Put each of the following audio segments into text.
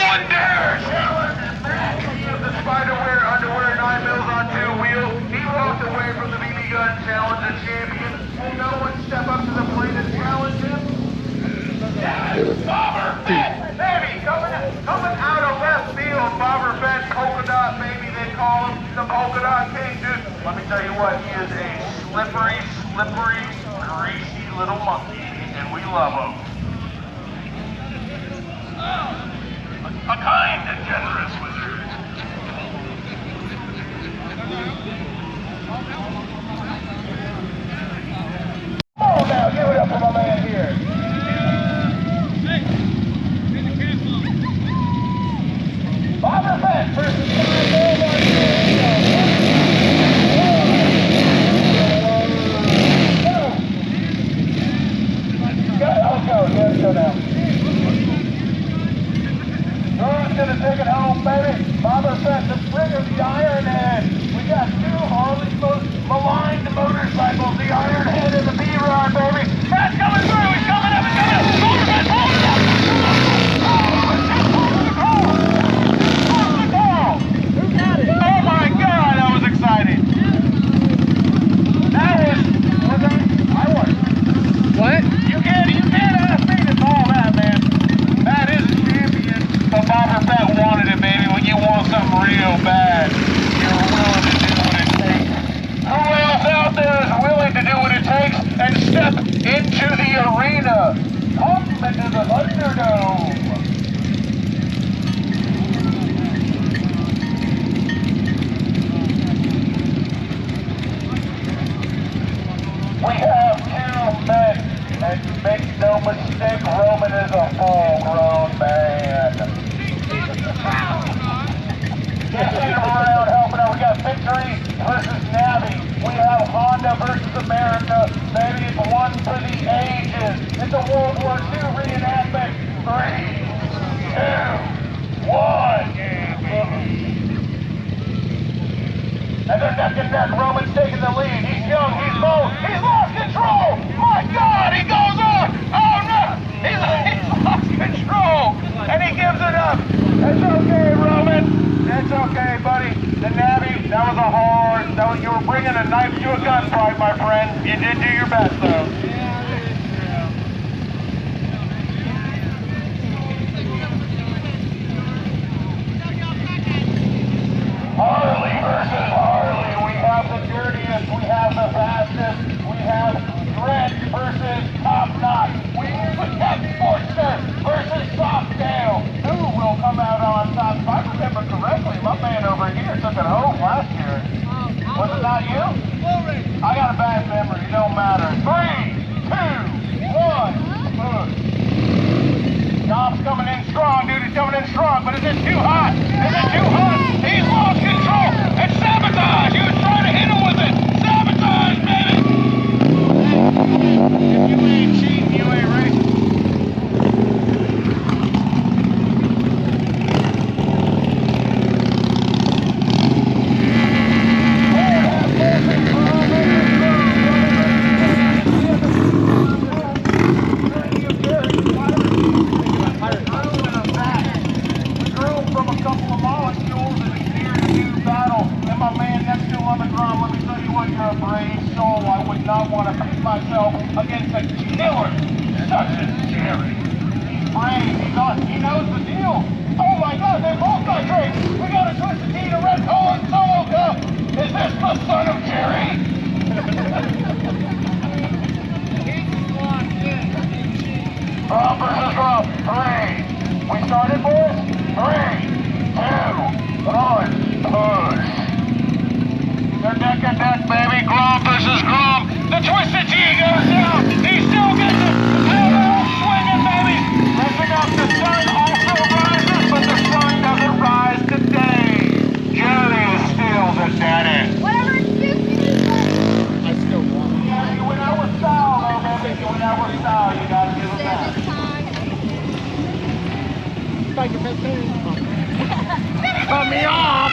one dare challenge Matt. He is the Spiderware Underwear 9 mils on 2 wheels. He walked away from the BB Gun Challenge, the champion. Will no one step up to the plate and challenge him? Yes, Bobber Fett, baby, coming out of left field. Bobber Fett, polka dot baby, they call him the polka dot king, dude. Let me tell you what, he is a slippery, greasy little monkey, and we love him. A kind and generous wizard. Oh, now give it up for my man here. Bobber Fett versus Let's go now. Drew's gonna take it home, baby. Bobber Fett, the spring of the Iron Head. We got two Harley's most maligned motorcycles, the Iron Head and the B-Rod, baby. Matt's coming through, he's coming up, Bobber Fett, hold it up! Who got it? Oh my God, that was exciting. I won. What? You can't ask me to call that, man. That is a champion, but Bobber Fett wanted it, baby. When you want something real bad, you're willing to do what it takes. Who else out there is willing to do what it takes and step into the arena? Come into the Thunderdome. We have two men, and make no mistake, Roman is a full-grown man. Just see him around helping out. We got Victory versus Navi. We have Honda versus America. Maybe it's one for the ages. It's a World War II reenactment. 3, 2, 1. And they're neck and neck. Roman's taking the lead. He's young. He's bold. He's lost control. My God, he goes on. Oh no, he's lost control, and he gives it up. It's okay, Roman. It's okay, buddy. The Navi, that was a hard. You were bringing a knife to a gunfight, my friend. You did do your best, though. Harley versus Harley. We have the dirtiest, we have the fastest, we have Dredge versus Top Knot. We have Sportster versus Softail. Who will come out on top? If I remember correctly, my man over here took it home last year. Was it not you? I got a bad memory, it don't matter. 3, 2, 1, push. Dom's coming in strong, dude. He's coming in strong, but is it too hot? Is it too hot? He's lost control. It's sabotage. He was trying to hit him with it. Sabotage, baby. If you ain't cheating, you ain't racing. Myself against a killer such as Jerry. He's brave, he knows the deal. Oh my God, they both got great. We got a Twisted Tea, a Red Bull, and Solo Cup. Is this the son of Jerry? Rob versus Rob. 3. We started, boys? 3, 2, 1, push. They're neck and neck, baby. Grom versus Grom. The Twisted Tea goes down. He still gets it. Power swinging, baby. Messing up. The sun also rises, but the sun doesn't rise today. Jerry is still the daddy. Whatever excuse you need. I still won. Yeah, you went out with style, though, baby. You went out with style. You gotta give it back. Like a cut me off.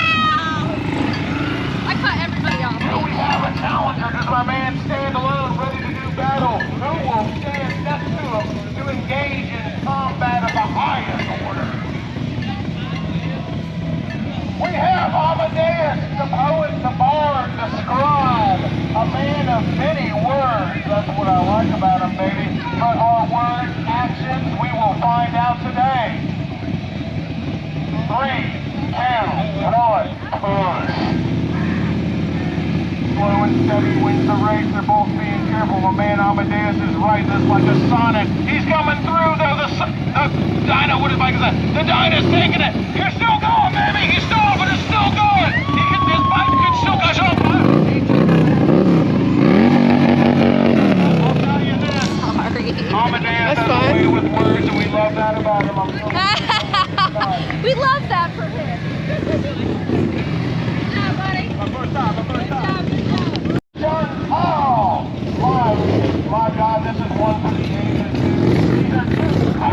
I cut everybody off. Here we have a challenger. Does my man stand alone, ready to do battle? Who will stand next to him to engage in combat of the highest order? of today. 3, 2, 1, push. Slow and steady wins the race. They're both being careful. My man Amadeus is right. This like a Sonic. He's coming through though. The Dyna, what is bike is that? The Dyna's taking it. You're still going, baby. He's still, but it's still going. His bike can still catch up. I'll tell you this. Amadeus has a way with words, and we love that about him. We love that for him. Yeah, buddy. My first time. Good job, good job. Oh, my God, this is one for the ages. These are two. I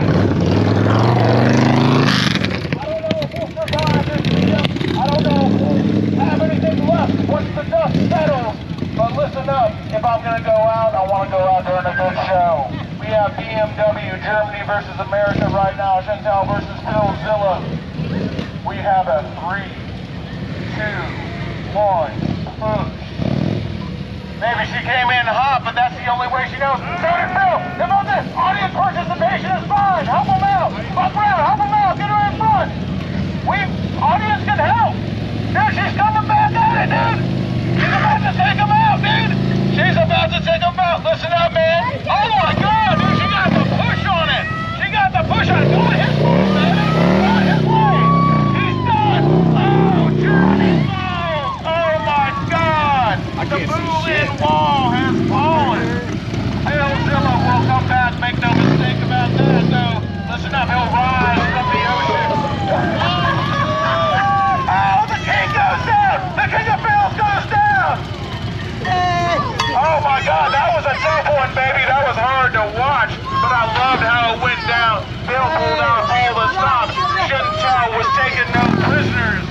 don't know if we'll survive this video. I don't know if we'll have anything left once the dust settles. But listen up, if I'm going to go out, I want to go out during a good show. We have BMW Germany versus America right now. Chantal versus Philzilla. We have a 3, 2, 1, push. Maybe she came in hot, but that's the only way she knows. Tony Phil, come on this. Audience participation is fine. Help them out. Buck around, help them out. Get her in front. Audience can help. Dude, she's coming back at it, dude. She's about to take them out, dude. She's about to take them out. Listen up, man. Oh my God, dude, she got the push on it. She got the push on it. Go his way, baby. Go his way. He's done. Oh, Germany's low. Oh my God. The Berlin Wall has fallen. Philzilla will come back. Make no mistake about that, though. Listen up, he'll rise from the ocean. Oh, the king goes down. The king of Phils goes down. Oh my God, that was a tough one, baby. That was hard to watch, but I loved how it went down. Phil pulled out all the stops. Chantal was taking no prisoners.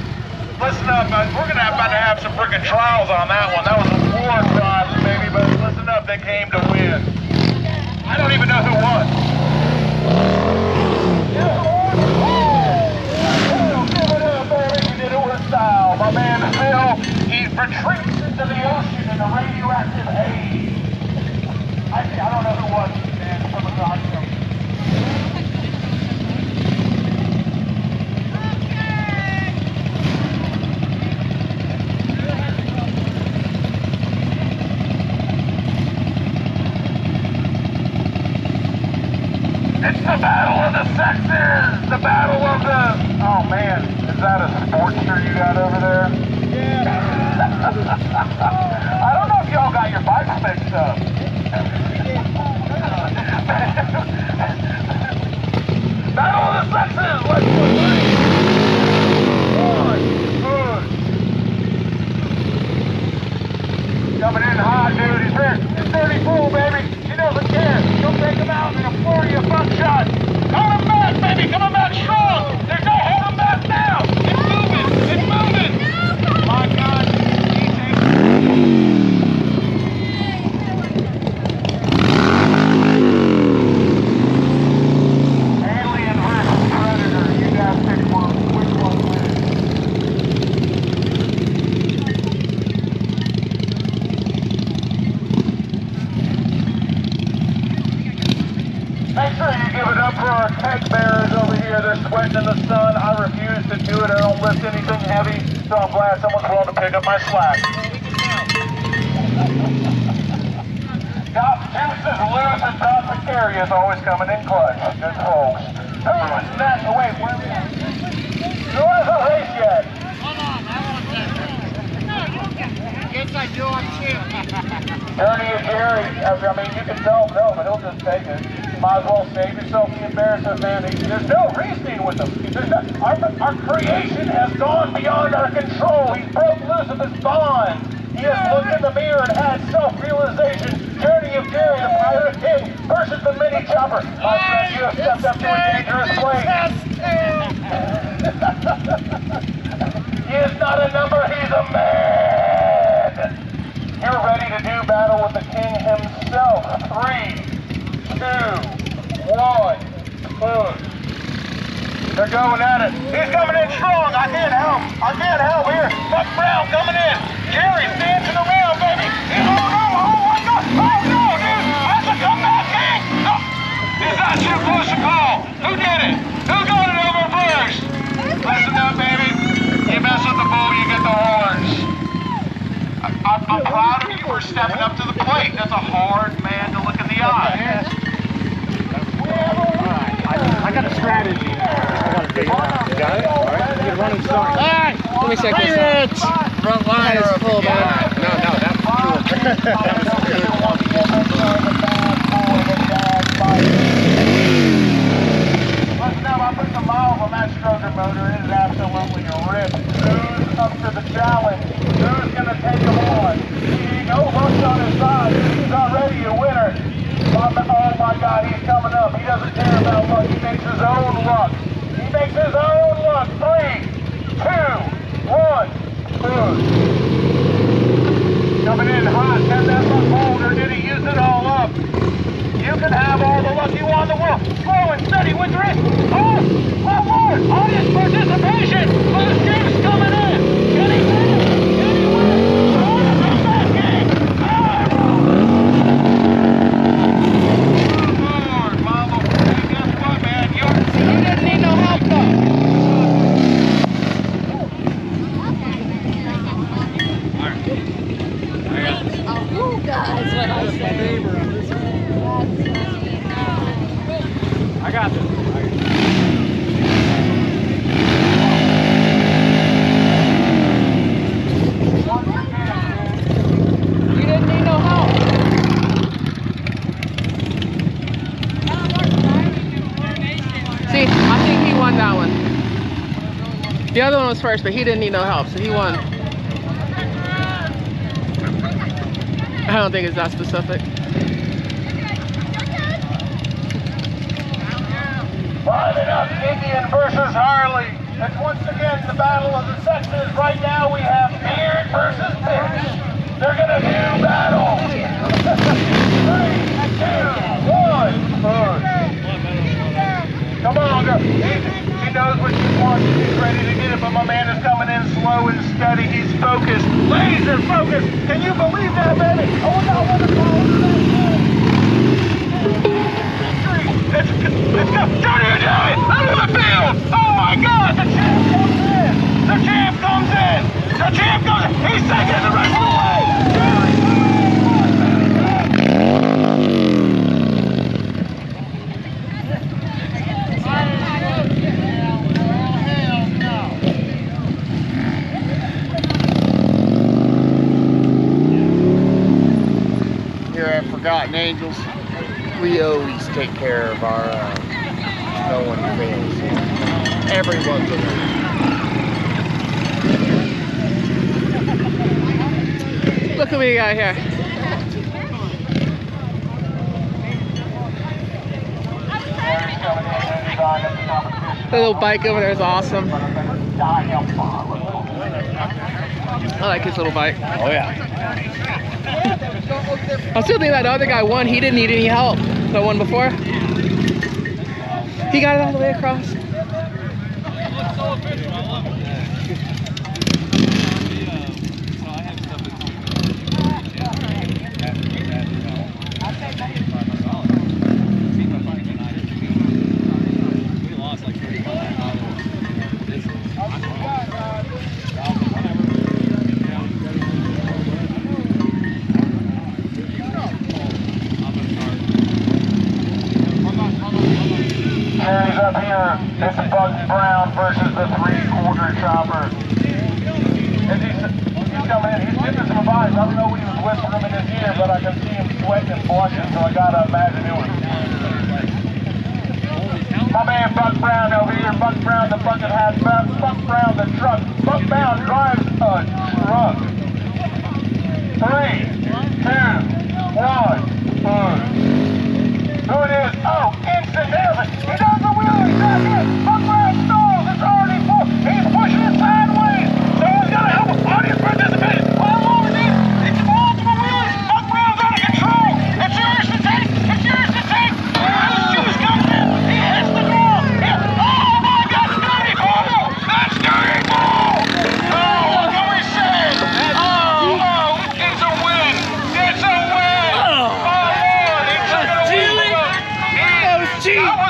Listen up, we're gonna about to have some freaking trials on that one. That was a war trials, baby, but listen up, they came to win. I don't even know who won. Give it up, baby. We did it with style. My man Phil, he retreats into the ocean in the radioactive haze. I don't know who won, man, from the costume. It's the battle of the sexes! The battle of the... Oh man, is that a Sportster you got over there? Yeah. I don't know if y'all got your bikes mixed up. Battle of the sexes! Let's go! 3, 1, push! Coming in hot, dude. He's there. It's 30 full, baby. She doesn't care. She'll take him out in a Florida buckshot. Coming back, baby. Coming back strong. There's no holding back now. It's moving. It's moving. My God. Alien versus Predator. You guys pick one. Which one wins? Make sure you give it up for our keg bearers over here. They're sweating in the sun. I refuse to do it. I don't lift anything heavy, so I'm glad someone's willing to pick up my slack. Top juices loose and top precarious always coming in clutch. Good folks. Who was that? Oh, wait, where are we at? Who hasn't raced yet? Hold on, I want that. No, you can. Yes, I do. I'm too. Journey of Jerry. I mean, you can tell him no, but he'll just take it. Might as well save yourself the embarrassment, man. There's no reasoning with him. Our creation has gone beyond our control. He's broke loose of his bonds. He has looked in the mirror and had self-realization. Journey of Jerry, the Pirate King, versus the Mini Chopper. My friend, you have stepped up to a dangerous place. He is not a number, he's a man. You're ready to do battle with the king himself. 3, 2, 1, push. They're going at it. He's coming in strong. I can't help. I can't help here. Buck Brown coming in. Jerry's dancing around, baby. Oh no! Oh my God! Oh no, dude! That's a comeback king! No. Is that too close to call. Who did it? Who got it over first? Listen up, baby. You mess with the bull, you get the horns. I'm proud of you for stepping up to the plate. That's a hard man to look in the eye. I got a strategy. I got to figure it out. You got it? All right. You're running start. All right. Let me check this out. Front line or full back. No, that's cool. Listen up, I put some miles on that stroker motor. It is absolutely ripped. Who's up to the challenge? Who's going to take him on? No hooks on his side. He's already a winner. Oh my God, he's coming up. He doesn't care about luck. He makes his own luck. He makes his own luck. 3, 2, 1, boom. Coming in hot. Can that luck hold or did he use it all up? You can have all the luck you want in the world. Slow and steady with your wrist. Oh, one more. Audience participation. Loose James coming in. Can he win? Can he win? Oh, that's a bad game. Lord, Mama, guess what, man? You didn't need no help though. Oh, that's what I said. I got this. You didn't need no help. See, I think he won that one. The other one was first, but he didn't need no help, so he won. I don't think it's that specific. Lining up, Indian versus Harley. And once again, the battle of the sexes. Right now we have Beard versus Pitch. They're gonna do battle. 3, 2, 1. Come on, girl. He knows what she wants. He's ready to get it, but my man is coming in slow and steady. He's focused, laser focused. Can you believe that, baby? Oh, no, what a Let's go! Johnny, out of the field! Oh my God! The champ comes in! The champ comes in! The champ comes in! He's taking the rest of the way! Here at Forgotten Angels, we always take care of our, no one fails. Everyone's a winner. Look what we got here. The little bike over there is awesome. I like his little bike. Oh yeah. I was still thinking that the other guy won. He didn't need any help. The one before. He got it all the way across. Carries up here. It's Bugs Brown versus the 3/4 chopper. As he's coming in, he's giving some advice. I don't know what he was whispering in his ear, but I can see him sweating and blushing, so I gotta imagine it was. My man Buck Brown over here. Buck Brown, the bucket hat. Buck Brown, the truck. Buck Brown drives a truck. 3, 2, 1, Who it is? Oh, instant nails it. He does the wheelie. That's it. Buck Brown stalls. It's already full. He's pushing it sideways. Someone's got to help him. Audience participation. How long is it? It's multiple wheelies. Buck Brown's out of control. It's yours to take. It's yours to take. His shoes comes in. He hits the ground. Oh my God, dirty ball. That's dirty ball. Oh, what can we say? Oh, it's a win. It's a win. Oh, Lord. He took it away from us. That was cheap.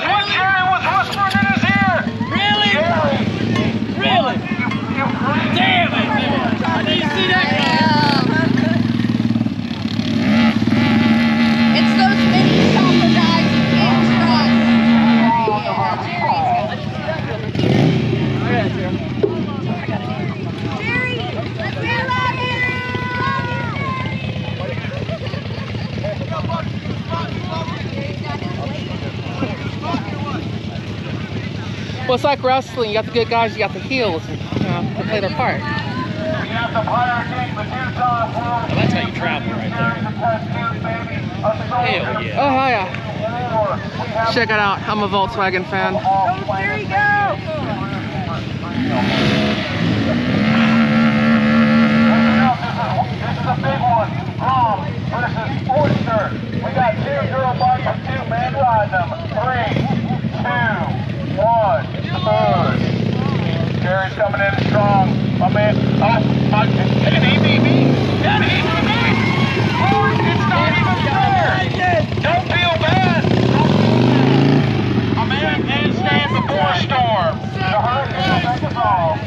Just like wrestling, you got the good guys, you got the heels, you know, to play their part. We have the Pirate King, the two-time world. Well, that's how you travel right there. Hell yeah. Oh, yeah. Check it out. I'm a Volkswagen fan. Oh, there you go. This is a big one. Grom versus Oyster. We got two girl bodies and two men riding them. 3, 2, 1. Third. Jerry's coming in strong. My man. Oh, my. Can he beat me? Can he beat me? Oh, it's not even fair. Don't feel bad. A man can't stand before a storm. The hurricane will take us all.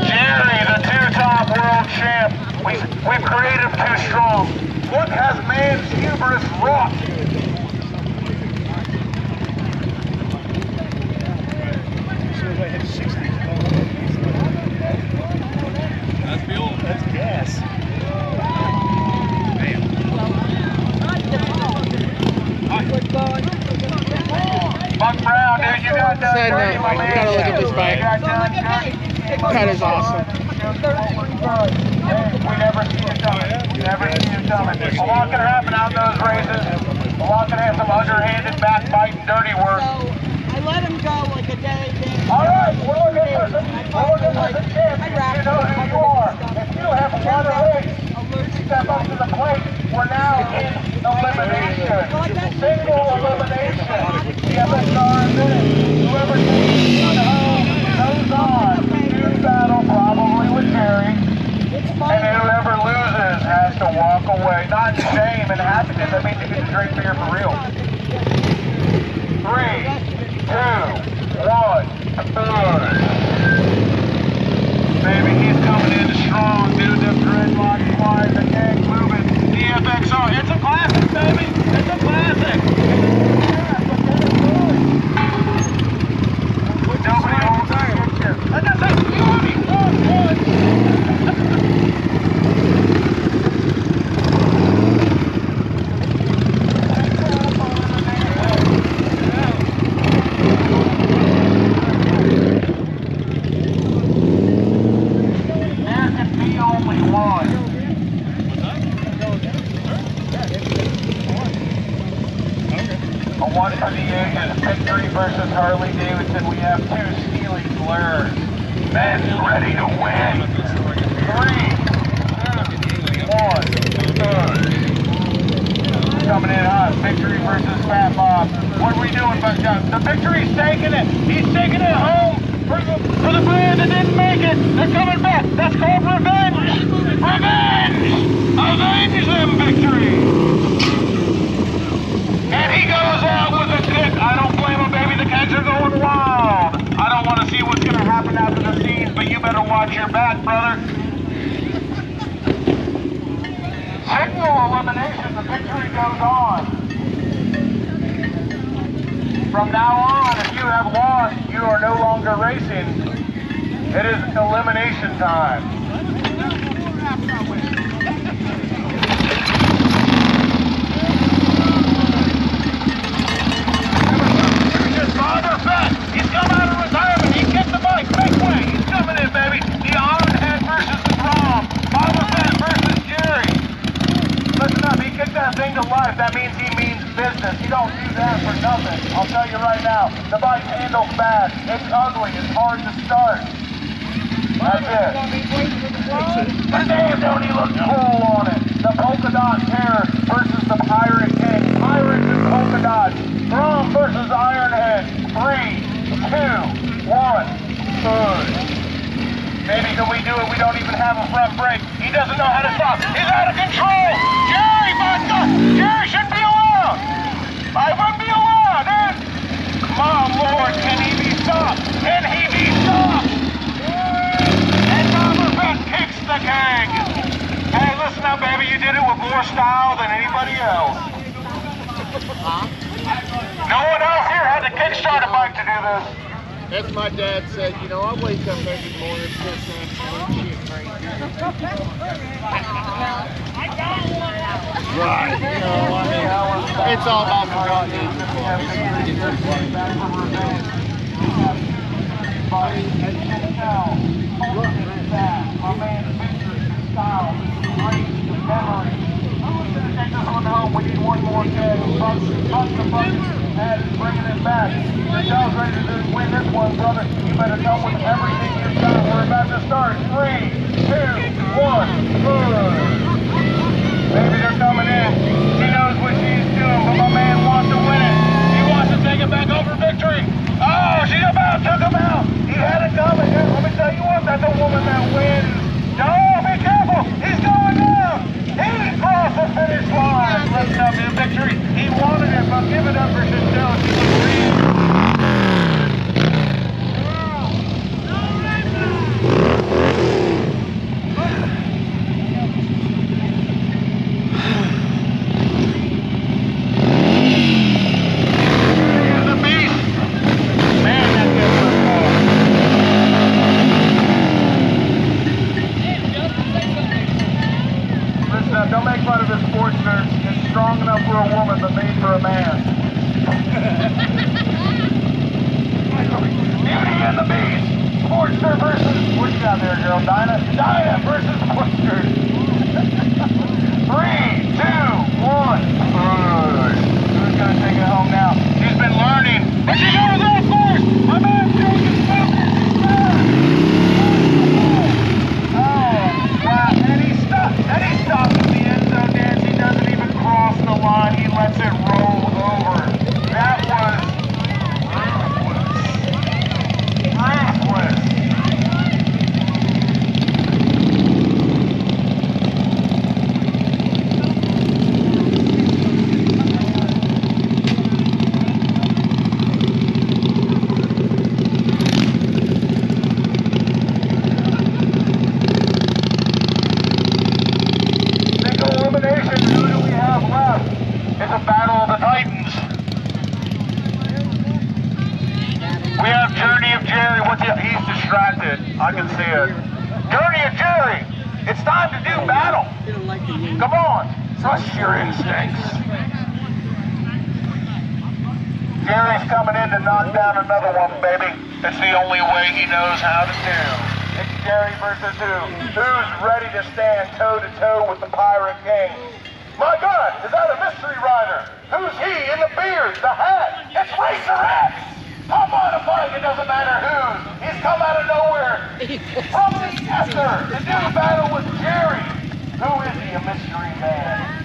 Jerry, the two-time world champ. We've created him too strong. What has man's hubris wrought? That's gas. Buck Brown, dude, you got done Said dirty, no. my man. Gotta look at this bike. You got done dirty. That is awesome. We never see it coming. Never see it coming. A lot can happen out in those races. A lot can have some underhanded, backbiting, dirty work. So I let him go like a day. All right, we're looking for some champ. You know who you are. If you have won a race, step up to the plate. We're now in elimination. Single elimination. The FSR is in. Whoever takes one home goes on. Huge battle, probably with Jerry. And whoever loses has to walk away. Not shame and happiness. That means you get to drink beer for real. 3, 2, 1. Baby, he's coming in strong, dude. The dreadlocks flying, the gang moving. The FXR, it's a classic, baby. It's a classic. Nobody holds that picture. That's a beauty. One for the ages, Victory versus Harley Davidson. We have two stealing blurs. Men's ready to win. 3, 2, 1. Coming in hot. Victory versus Fat Bob. What are we doing, Buckshot? The Victory's taking it. He's taking it home for the brand that didn't make it. They're coming back. That's called revenge. Revenge. Avenge them, Victory. And he goes out with a kick. I don't blame him, baby. The kegs are going wild. I don't want to see what's going to happen after the scenes, but you better watch your back, brother. Single elimination. The victory goes on. From now on, if you have lost, you are no longer racing. It is elimination time. Father Fett, he's come out of retirement. He kicked the bike. Make way. He's coming in, baby. The Ironhead versus the Grom. Father Fett versus Jerry. Listen up. He kicked that thing to life. That means he means business. He don't do that for nothing. I'll tell you right now. The bike handles bad. It's ugly. It's hard to start. That's it. The name don't he look cool on it. The Polka Dot Terror versus the Pirate King. Pirates and Polka Dots. Grom versus Ironhead. 3, 2, 1. Maybe can we do it? We don't even have a front brake. He doesn't know how to stop. He's out of control. Jerry, my God. Jerry shouldn't be allowed. I wouldn't be allowed, dude. My Lord, can he be stopped? Can he be stopped? And Father Fett kicks the keg. Hey, listen up, baby. You did it with more style than anybody else. No one else here had to kickstart a bike to do this. As my dad said, you know, I wake up every morning pissing and shit crazy. Right. You know, I mean, it's all about forgotten We need one more kid. Bucks the bucket and bringing it back. Michelle's ready to win this one, brother. You better come with everything you've got. We're about to start. 3, 2, 1. Baby, they're coming in. She knows what she's doing, but my man wants to win it. He wants to take it back over victory. Oh, she about took him out. He had it coming. Here, let me tell you what, that's a woman that wins. No, be careful. He's going down. He crossed the finish line. Lifting up his victory. He wanted it, but give it up for Chantel. She was real. Don't make fun of his sports nerd. It's strong enough for a woman, but made for a man. Beauty and the Beast. Sports nerd versus... What you got there, girl? Dinah versus sports nerd. 3, 2, 1. Who's going to take it home now? She's been learning. But she goes off course. My man's taking it. And he stops at the end zone dance. He doesn't even cross the line. He lets it roll over. That was ruthless. It's a battle of the Titans. We have Journey of Jerry. He's distracted. I can see it. Journey of Jerry. It's time to do battle. Come on. Trust your instincts. Jerry's coming in to knock down another one, baby. It's the only way he knows how to do. It's Jerry versus who? Who's ready to stand toe-to-toe with the Pirate King? My God, is that a mystery rider? Who's he in the beard, the hat? It's Racer X! Hop on a bike, it doesn't matter whose. He's come out of nowhere from the ether to do battle with Jerry. Who is he, a mystery man?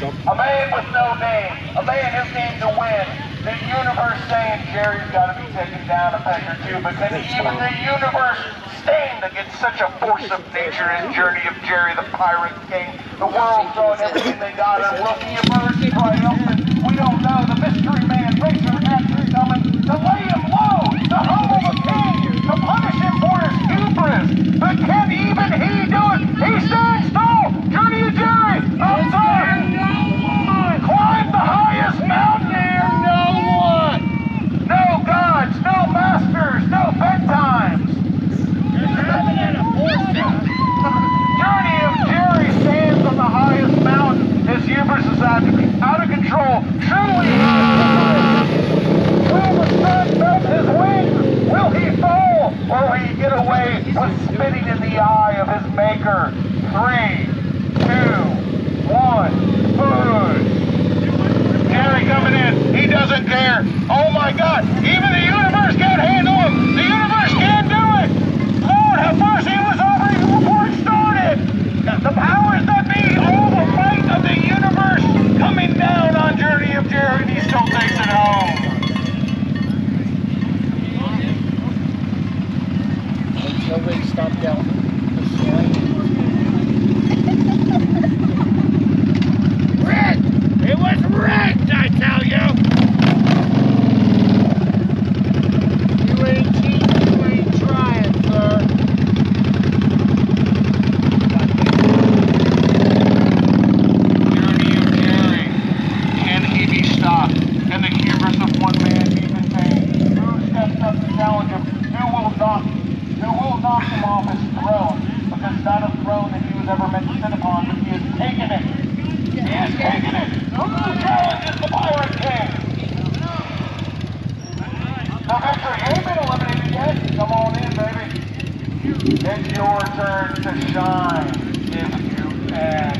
A man with no name. A man who came to win. The universe saying Jerry's got to be taken down a peg or two, but then even the universe stained against such a force of nature as Journey of Jerry, the Pirate King. The world throwing everything they got and will he emerge triumphant? We don't know. The mystery man, Racer X, is coming to lay him low, to humble the king, to punish him for his hubris. But can even he do it? He stands tall. Journey of Jerry, outside. Climb the highest mountain here. No one. No gods, no masters, no bedtimes. Journey of Jerry stands on the highest mountain. His hubris is out of control. Truly, will the sun is taking it. Who challenges the Pirate King? Now, Victor, you ain't been eliminated yet. Come on in, baby. It's your turn to shine, if you can.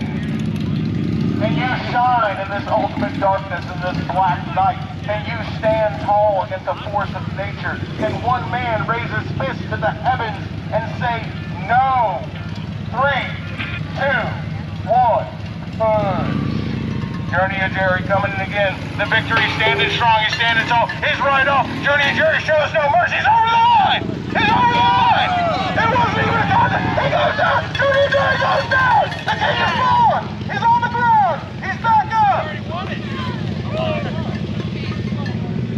Can you shine in this ultimate darkness, in this black night? Can you stand tall against the force of nature? Can one man raise his fist to the heavens and say, no? 3, 2, 1, Journey of Jerry coming in again. The victory standing strong. He's standing tall. He's right off. Journey of Jerry shows no mercy. He's over the line. He's over the line. It wasn't even a contest. He goes down. Journey of Jerry goes down. The king is fallen. He's on the ground. He's back up.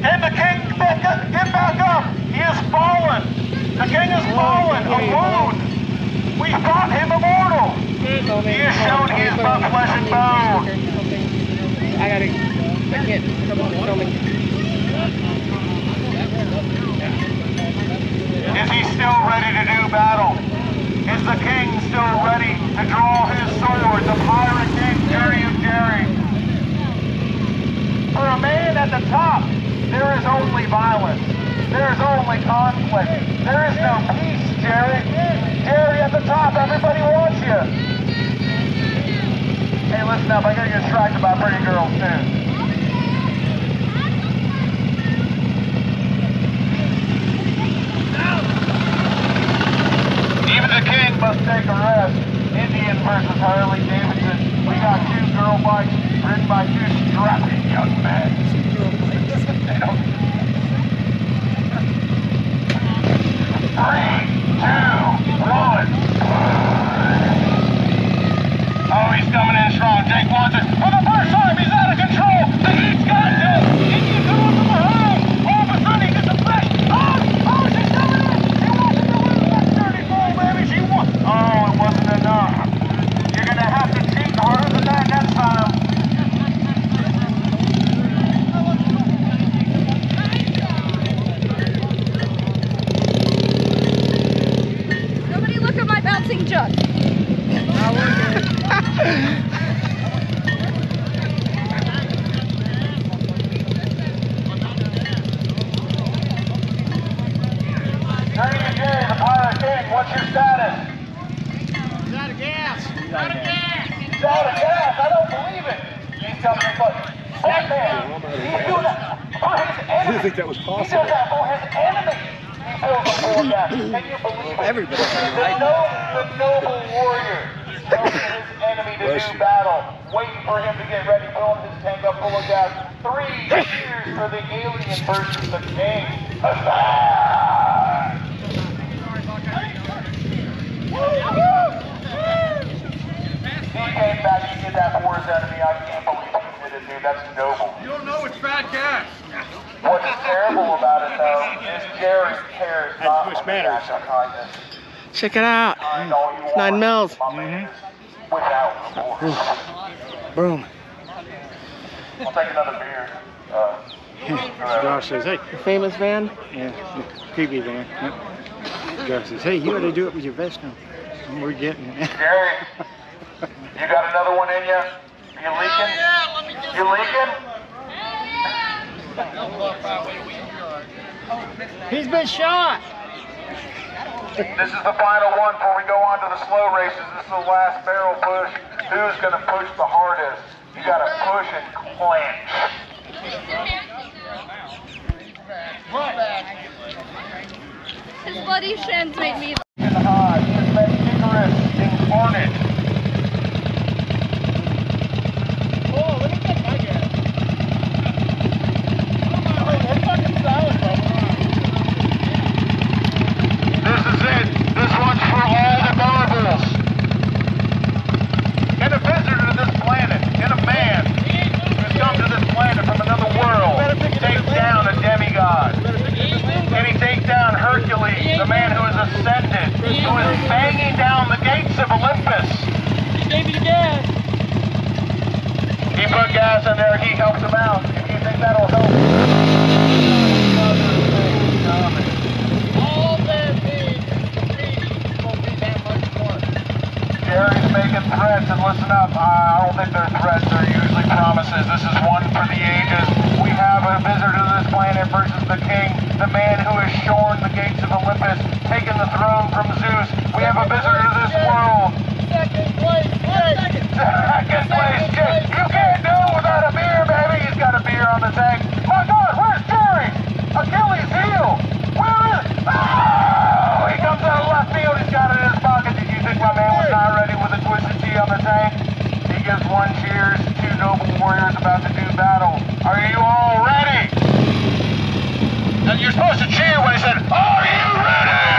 Can the king get back up? He is fallen. The king is fallen. Alone. We thought him immortal. He has shown he is but flesh and bone. I can't, come on, show me. Is he still ready to do battle? Is the king still ready to draw his sword? The Pirate King, Jerry of Jerry. For a man at the top, there is only violence. There is only conflict. There is no peace, Jerry. Jerry at the top, everybody wants you. Hey, listen up, I gotta get distracted by pretty girls too. Even the king must take a rest. Indian versus Harley Davidson. We got 2 girl bikes ridden by 2 strapping young men. They don't... 3, 2, 1. Oh, he's coming in strong. Jake wants it. For the first time, he's out of control. The heat's got him. Indian going from behind. All of a sudden, he gets a flash. Oh, she's coming in. She wants to win that 34, baby. She wants. Oh, it wasn't enough. You're going to have to cheat harder than that next time. Nobody look at my bouncing jug. Journey of Jerry, the Pirate King, what's your status? He's out of gas. He's out of gas. I don't believe it. He's coming in close. That man, he's doing that for his enemy. I didn't think that was possible. He does that for his enemy. He fills the full gas. Can you believe it? Everybody. The noble warrior helping his enemy to do battle, waiting for him to get ready, filling his tank up full of gas. 3 cheers for the alien versus the king. He came back, he did that for his enemy. I can't believe he did it, dude. That's noble. You don't know it's bad gas. What's terrible about it, though, is Jerry cares not Which only matters. about kindness. Check it out. Kind all you want. 9 mils. My man is without remorse. Boom. We'll take another beer. Josh says, hey, Famous van. yeah, PB van. Yep. Josh says, hey, you ought to do it with your vest on. And we're getting it. Jerry, you got another one in you? You leaking? You leaking? He's been shot! This is the final one before we go on to the slow races. This is the last barrel push. Who's going to push the hardest? You got to push and clench. His bloody shins made me. In the high, he has met Icarus incarnate. Oh, let me get my gas. That's fucking solid, bro. This is it. This one's for all the marbles. Can a visitor to this planet, can a man who's come to this planet from another world take down a demigod? Can he take down Hercules, the man who has ascended, who is banging down the gates of Olympus? He gave you gas. He put gas in there, he helped him out. If you think that'll help. All that big, will be that much more. Jerry's making threats, and listen up, I don't think they're threats, they're usually promises. This is one for the ages. We have a visitor to this planet versus the king, the man who has shorn the gates of Olympus, taken the throne from Zeus. We have a visitor to this world. Second place, Jake. Second place, Jake. You can't do it without a beer, baby. He's got a beer on the tank. My God, where's Jerry? Achilles heel. Where is it? Oh, he comes out of left field. He's got it in his pocket. Did you think my man was not ready with a twisted T on the tank? He gives one cheers to two noble warriors about to do battle. Are you all ready? And you're supposed to cheer when he said, "Are you ready?"